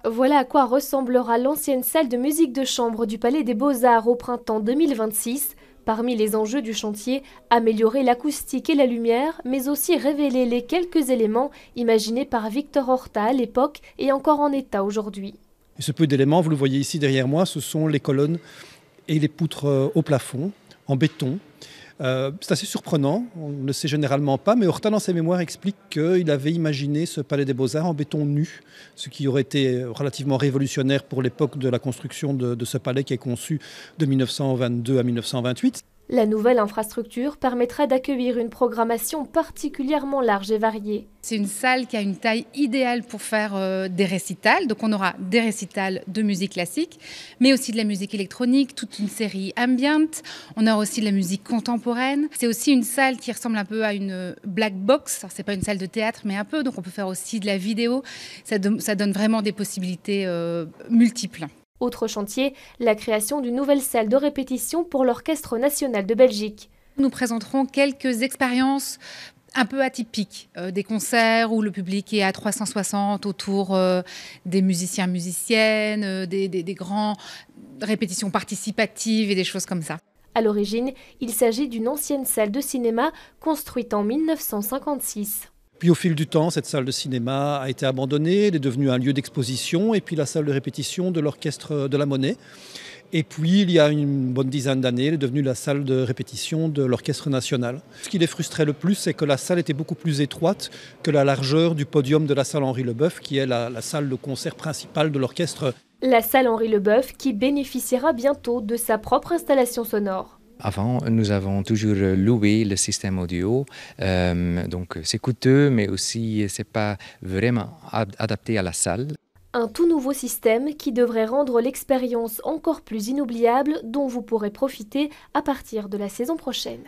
Voilà à quoi ressemblera l'ancienne salle de musique de chambre du Palais des Beaux-Arts au printemps 2026. Parmi les enjeux du chantier, améliorer l'acoustique et la lumière, mais aussi révéler les quelques éléments imaginés par Victor Horta à l'époque et encore en état aujourd'hui. Et ce peu d'éléments, vous le voyez ici derrière moi, ce sont les colonnes et les poutres au plafond, en béton. C'est assez surprenant, on ne le sait généralement pas, mais Horta dans ses mémoires explique qu'il avait imaginé ce palais des Beaux-Arts en béton nu, ce qui aurait été relativement révolutionnaire pour l'époque de la construction de ce palais qui est conçu de 1922 à 1928. La nouvelle infrastructure permettra d'accueillir une programmation particulièrement large et variée. C'est une salle qui a une taille idéale pour faire des récitals. Donc on aura des récitals de musique classique, mais aussi de la musique électronique, toute une série ambient. On aura aussi de la musique contemporaine. C'est aussi une salle qui ressemble un peu à une black box. Alors, c'est pas une salle de théâtre, mais un peu. Donc on peut faire aussi de la vidéo. Ça donne vraiment des possibilités multiples. Autre chantier, la création d'une nouvelle salle de répétition pour l'Orchestre national de Belgique. Nous présenterons quelques expériences un peu atypiques, des concerts où le public est à 360 autour des musiciens-musiciennes, des grands répétitions participatives et des choses comme ça. À l'origine, il s'agit d'une ancienne salle de cinéma construite en 1956. Puis au fil du temps, cette salle de cinéma a été abandonnée, elle est devenue un lieu d'exposition et puis la salle de répétition de l'Orchestre de la Monnaie. Et puis il y a une bonne dizaine d'années, elle est devenue la salle de répétition de l'Orchestre national. Ce qui les frustrait le plus, c'est que la salle était beaucoup plus étroite que la largeur du podium de la salle Henri Leboeuf, qui est la salle de concert principale de l'orchestre. La salle Henri Leboeuf qui bénéficiera bientôt de sa propre installation sonore. Avant, nous avons toujours loué le système audio, donc c'est coûteux, mais aussi c'est pas vraiment adapté à la salle. Un tout nouveau système qui devrait rendre l'expérience encore plus inoubliable, dont vous pourrez profiter à partir de la saison prochaine.